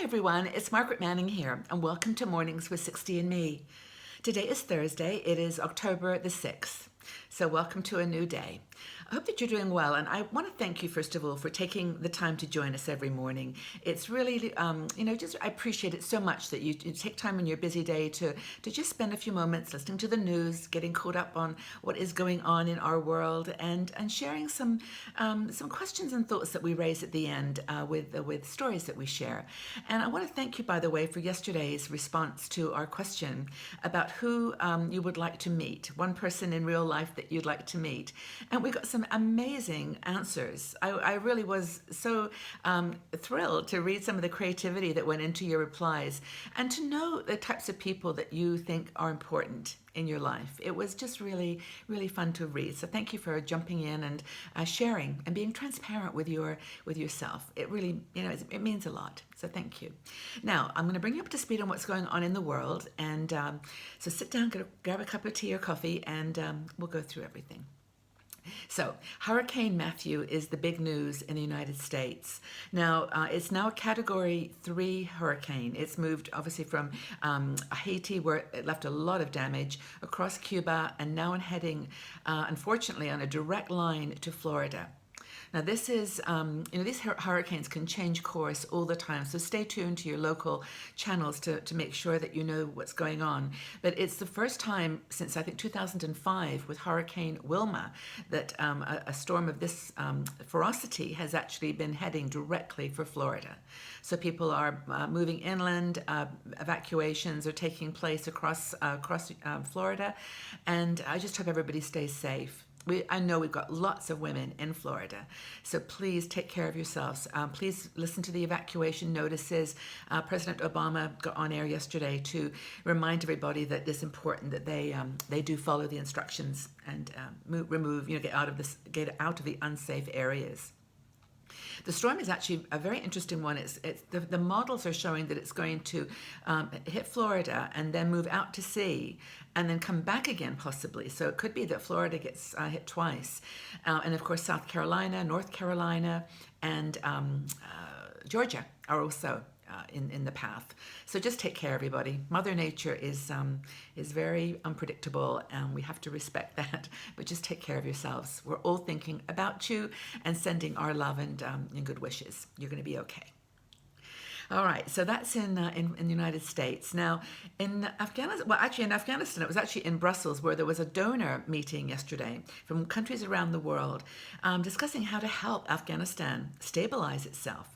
Hi everyone, it's Margaret Manning here, and welcome to Mornings with 60 and Me. Today is Thursday, it is October the 6th, so welcome to a new day. I hope that you're doing well, and I want to thank you first of all for taking the time to join us every morning. It's really, I appreciate it so much that you take time in your busy day to just spend a few moments listening to the news, getting caught up on what is going on in our world, and sharing some questions and thoughts that we raise at the end with stories that we share. And I want to thank you, by the way, for yesterday's response to our question about who you would like to meet, one person in real life that you'd like to meet. And we got some amazing answers. I really was so thrilled to read some of the creativity that went into your replies and to know the types of people that you think are important in your life. It was just really, really fun to read. So thank you for jumping in and sharing and being transparent with yourself. It really, it means a lot. So thank you. Now, I'm going to bring you up to speed on what's going on in the world. And so sit down, grab a cup of tea or coffee, and we'll go through everything. So, Hurricane Matthew is the big news in the United States. Now, it's now a Category 3 hurricane. It's moved, obviously, from Haiti, where it left a lot of damage, across Cuba, and now heading, unfortunately, on a direct line to Florida. Now, this is, these hurricanes can change course all the time, so stay tuned to your local channels to make sure that you know what's going on. But it's the first time since, I think, 2005 with Hurricane Wilma that a storm of this ferocity has actually been heading directly for Florida. So people are moving inland, evacuations are taking place across Florida, and I just hope everybody stays safe. I know we've got lots of women in Florida, so please take care of yourselves. Please listen to the evacuation notices. President Obama got on air yesterday to remind everybody that it's important that they do follow the instructions and get out of the unsafe areas. The storm is actually a very interesting one. The models are showing that it's going to hit Florida and then move out to sea and then come back again possibly. So it could be that Florida gets hit twice. And of course, South Carolina, North Carolina, and Georgia are also in the path. So just take care, everybody. Mother Nature is very unpredictable, and we have to respect that. But just take care of yourselves. We're all thinking about you and sending our love and good wishes. You're going to be okay. All right, so that's in the United States. Now, in Afghanistan, it was actually in Brussels, where there was a donor meeting yesterday from countries around the world discussing how to help Afghanistan stabilize itself,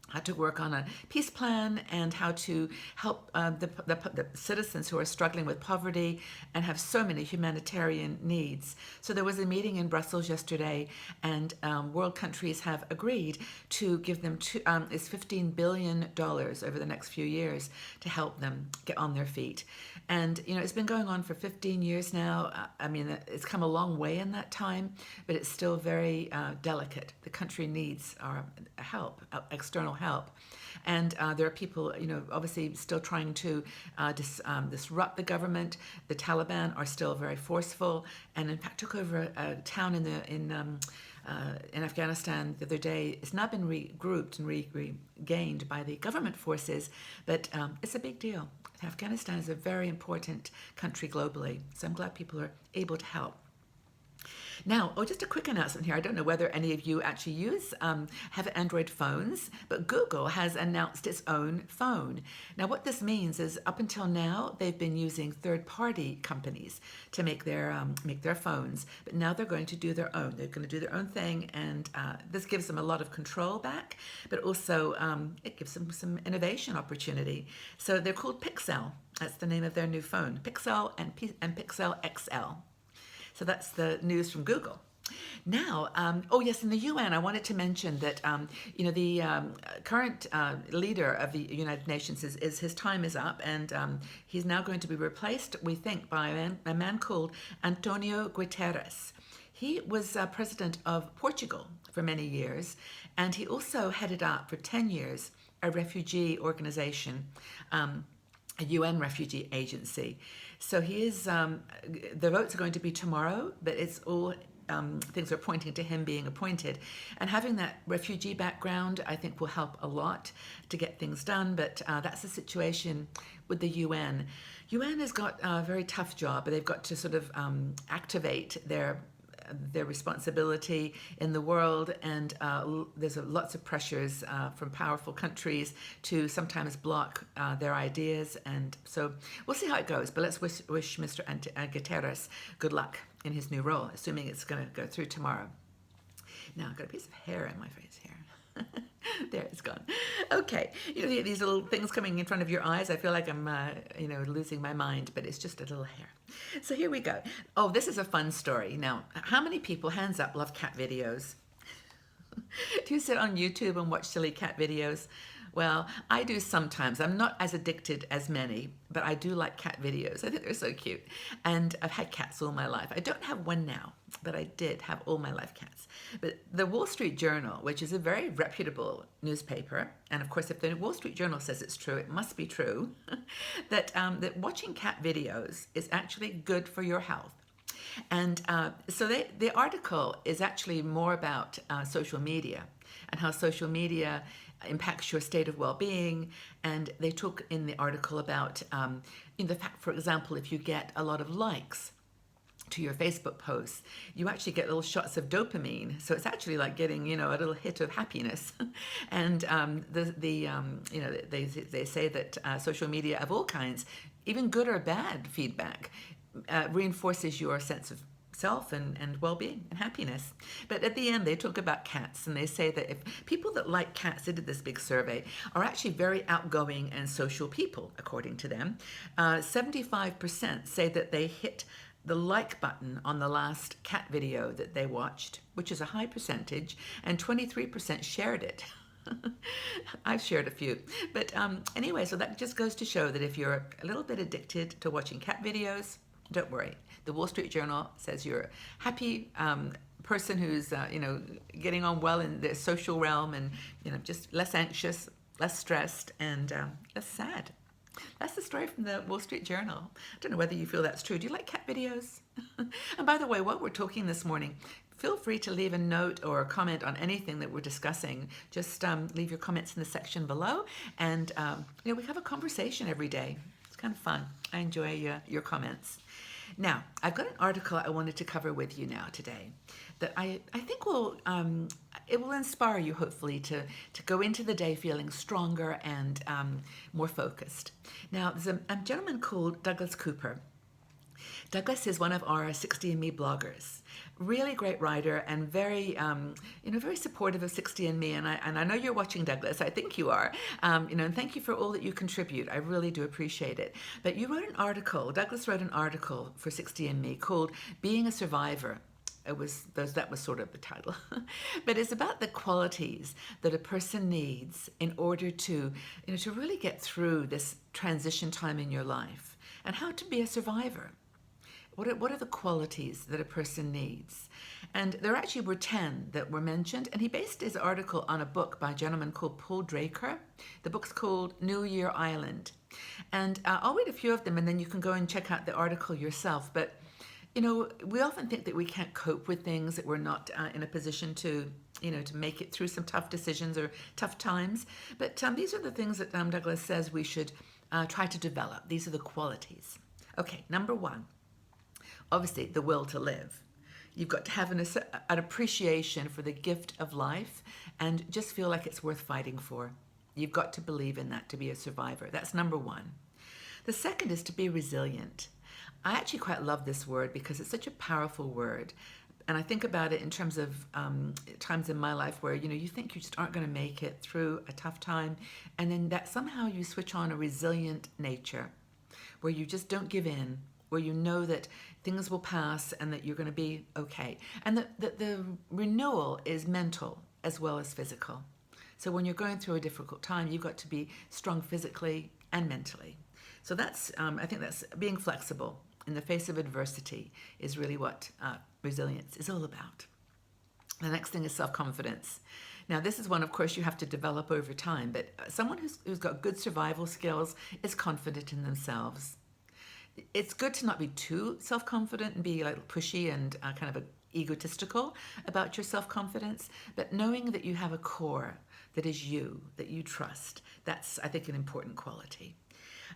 how to work on a peace plan, and how to help the citizens who are struggling with poverty and have so many humanitarian needs. So there was a meeting in Brussels yesterday, and world countries have agreed to give them $15 billion over the next few years to help them get on their feet. And, it's been going on for 15 years now. It's come a long way in that time, but it's still very delicate. The country needs our help, external help. And there are people, obviously still trying to disrupt the government. The Taliban are still very forceful, and in fact took over a town in Afghanistan the other day. It's not been regrouped and regained by the government forces, but it's a big deal. Afghanistan is a very important country globally, so I'm glad people are able to help. Now, just a quick announcement here. I don't know whether any of you actually have Android phones, but Google has announced its own phone. Now, what this means is up until now, they've been using third-party companies to make their phones, but now they're going to do their own. They're going to do their own thing, and this gives them a lot of control back, but also it gives them some innovation opportunity. So they're called Pixel. That's the name of their new phone, Pixel and Pixel XL. So that's the news from Google. Now, in the UN, I wanted to mention that, the current leader of the United Nations is his time is up, and he's now going to be replaced, we think, by a man called Antonio Guterres. He was president of Portugal for many years, and he also headed up for 10 years a refugee organization, a UN refugee agency. So he is, the votes are going to be tomorrow, but it's all things are pointing to him being appointed. And having that refugee background, I think, will help a lot to get things done. But that's the situation with the UN. UN has got a very tough job, but they've got to sort of activate their responsibility in the world, and there's lots of pressures from powerful countries to sometimes block their ideas, and so we'll see how it goes. But let's wish Mr. Guterres good luck in his new role, assuming it's going to go through tomorrow. Now I've got a piece of hair in my face here. There, it's gone. Okay, these little things coming in front of your eyes. I feel like I'm, losing my mind, but it's just a little hair. So here we go. Oh, this is a fun story. Now, how many people, hands up, love cat videos? Do you sit on YouTube and watch silly cat videos? Well, I do sometimes. I'm not as addicted as many, but I do like cat videos. I think they're so cute. And I've had cats all my life. I don't have one now, but I did have all my life cats. But the Wall Street Journal, which is a very reputable newspaper, and of course, if the Wall Street Journal says it's true, it must be true, that watching cat videos is actually good for your health. And so the article is actually more about social media and how social media impacts your state of well-being. And they talk in the article about the fact, for example, if you get a lot of likes to your Facebook posts, you actually get little shots of dopamine. So it's actually like getting, a little hit of happiness. And they say that social media of all kinds, even good or bad feedback, reinforces your sense of self and well-being and happiness. But at the end, they talk about cats, and they say that if people that like cats, they did this big survey, are actually very outgoing and social people, according to them. 75% say that they hit the like button on the last cat video that they watched, which is a high percentage, and 23% shared it. I've shared a few. But anyway, so that just goes to show that if you're a little bit addicted to watching cat videos, don't worry. The Wall Street Journal says you're a happy person who's, getting on well in the social realm, and, just less anxious, less stressed, and less sad. That's the story from the Wall Street Journal. I don't know whether you feel that's true. Do you like cat videos? And by the way, while we're talking this morning, feel free to leave a note or a comment on anything that we're discussing. Just leave your comments in the section below, and we have a conversation every day. It's kind of fun. I enjoy your comments. Now, I've got an article I wanted to cover with you now today that I think will inspire you, hopefully, to go into the day feeling stronger and more focused. Now, there's a gentleman called Douglas Cooper. Douglas is one of our 60andMe bloggers. Really great writer and very, very supportive of 60andMe. And I know you're watching, Douglas. I think you are. And thank you for all that you contribute. I really do appreciate it. But Douglas wrote an article for 60andMe called "Being a Survivor." That was sort of the title. But it's about the qualities that a person needs in order to really get through this transition time in your life, and how to be a survivor. What are the qualities that a person needs? And there actually were 10 that were mentioned, and he based his article on a book by a gentleman called Paul Draker. The book's called New Year Island. And I'll read a few of them, and then you can go and check out the article yourself. But, we often think that we can't cope with things, that we're not in a position to make it through some tough decisions or tough times. But these are the things that Douglas says we should try to develop. These are the qualities. Okay, number 1. Obviously, the will to live. You've got to have an appreciation for the gift of life and just feel like it's worth fighting for. You've got to believe in that to be a survivor. That's number 1. The second is to be resilient. I actually quite love this word because it's such a powerful word. And I think about it in terms of times in my life where, you think you just aren't going to make it through a tough time. And then that somehow you switch on a resilient nature where you just don't give in, where you know that things will pass and that you're going to be okay. And the renewal is mental as well as physical. So when you're going through a difficult time, you've got to be strong physically and mentally. So I think that's being flexible in the face of adversity is really what resilience is all about. The next thing is self-confidence. Now, this is one, of course, you have to develop over time, but someone who's got good survival skills is confident in themselves. It's good to not be too self-confident and be like pushy and kind of egotistical about your self-confidence, but knowing that you have a core that is you, that you trust. That's, I think, an important quality.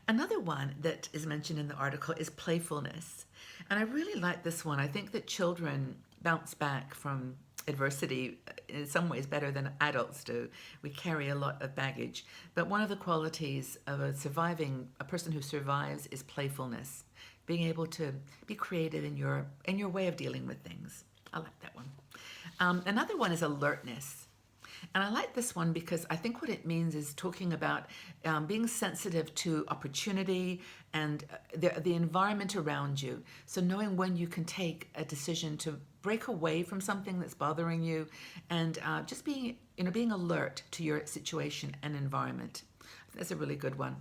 Another one that is mentioned in the article is playfulness. And I really like this one. I think that children bounce back from adversity in some ways better than adults do. We carry a lot of baggage. But one of the qualities of a person who survives is playfulness, being able to be creative in your way of dealing with things. I like that one. Another one is alertness. And I like this one because I think what it means is talking about being sensitive to opportunity and the environment around you. So knowing when you can take a decision to break away from something that's bothering you, and just being alert to your situation and environment. That's a really good one.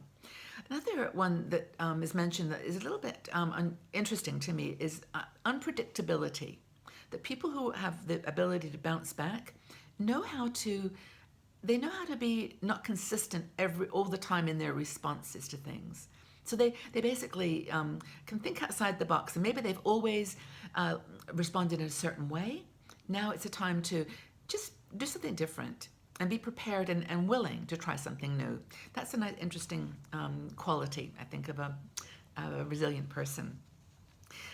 Another one that is mentioned that is a little bit interesting to me is unpredictability. That people who have the ability to bounce back know how to be not consistent all the time in their responses to things. So they basically can think outside the box, and maybe they've always responded in a certain way. Now it's a time to just do something different and be prepared and willing to try something new. That's a nice, interesting quality, I think, of a resilient person.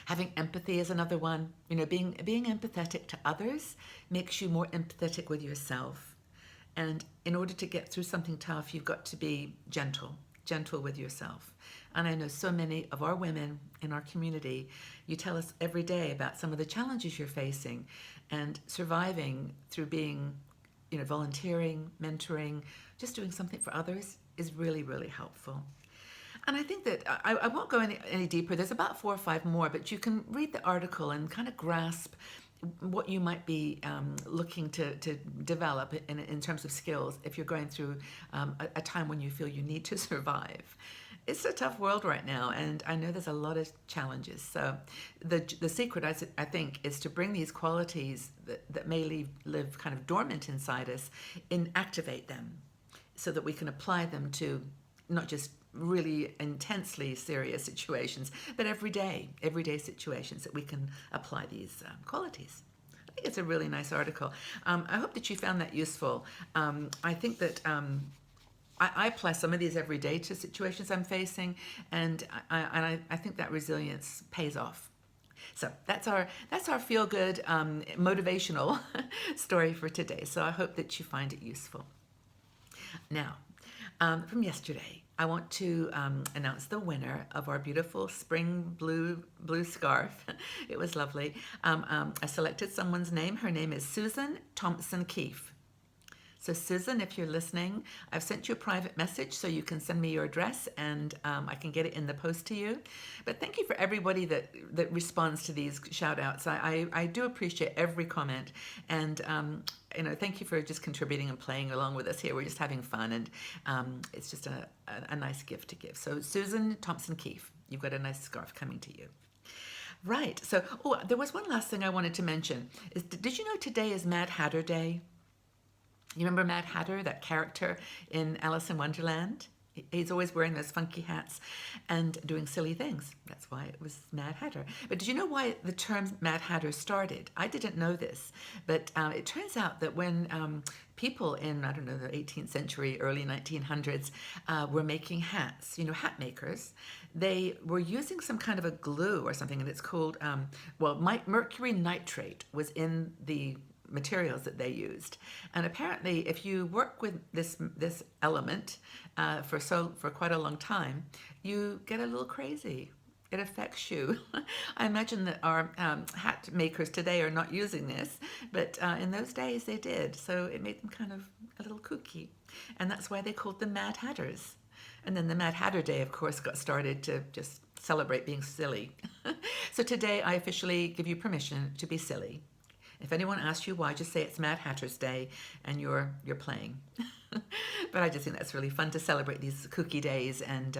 Having empathy is another one. Being empathetic to others makes you more empathetic with yourself. And in order to get through something tough, you've got to be gentle with yourself. And I know so many of our women in our community, you tell us every day about some of the challenges you're facing, and surviving through being, volunteering, mentoring, just doing something for others is really, really helpful. And I think that I won't go any deeper. There's about 4 or 5 more, but you can read the article and kind of grasp what you might be looking to develop in terms of skills if you're going through a time when you feel you need to survive. It's a tough world right now, and I know there's a lot of challenges. So the secret, I think, is to bring these qualities that may live kind of dormant inside us and activate them so that we can apply them to not just really intensely serious situations, but everyday situations that we can apply these qualities. I think it's a really nice article. I hope that you found that useful. I think that I apply some of these every day to situations I'm facing, and I think that resilience pays off. So that's our feel-good motivational story for today. So I hope that you find it useful. Now, from yesterday, I want to announce the winner of our beautiful spring blue scarf. It was lovely. I selected someone's name. Her name is Susan Thompson Keefe. So Susan, if you're listening, I've sent you a private message so you can send me your address, and I can get it in the post to you. But thank you for everybody that responds to these shout outs. I do appreciate every comment, and thank you for just contributing and playing along with us here. We're just having fun, and it's just a nice gift to give. So Susan Thompson Keefe, you've got a nice scarf coming to you. Right, so there was one last thing I wanted to mention. Did you know today is Mad Hatter Day? You remember Mad Hatter, that character in Alice in Wonderland? He's always wearing those funky hats and doing silly things. That's why it was Mad Hatter. But did you know why the term Mad Hatter started? I didn't know this, but it turns out that when people in, the 18th century, early 1900s, were making hats, hat makers, they were using some kind of a glue or something, and it's called, mercury nitrate was in the materials that they used. And apparently if you work with this element for quite a long time, you get a little crazy. It affects you. I imagine that our hat makers today are not using this, but in those days they did. So it made them kind of a little kooky. And that's why they called them Mad Hatters. And then the Mad Hatter Day, of course, got started to just celebrate being silly. So today I officially give you permission to be silly. If anyone asks you why, just say it's Mad Hatter's Day and you're playing. But I just think that's really fun to celebrate these kooky days and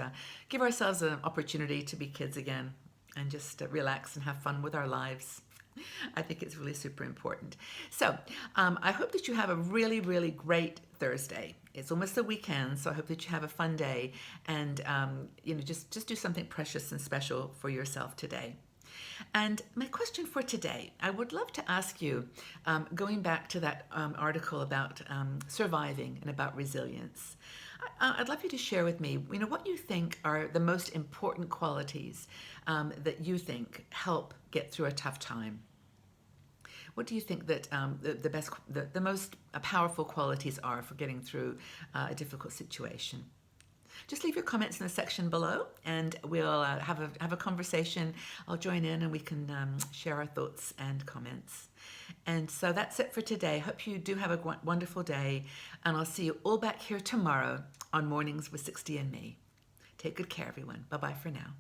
give ourselves an opportunity to be kids again and just relax and have fun with our lives. I think it's really super important. So I hope that you have a really, really great Thursday. It's almost the weekend, so I hope that you have a fun day and just do something precious and special for yourself today. And my question for today, I would love to ask you, going back to that article about surviving and about resilience, I'd love you to share with me, what you think are the most important qualities that you think help get through a tough time. What do you think that the most powerful qualities are for getting through a difficult situation? Just leave your comments in the section below, and we'll have a conversation. I'll join in, and we can share our thoughts and comments. And so that's it for today. Hope you do have a wonderful day, and I'll see you all back here tomorrow on Mornings with 60 and Me. Take good care, everyone. Bye-bye for now.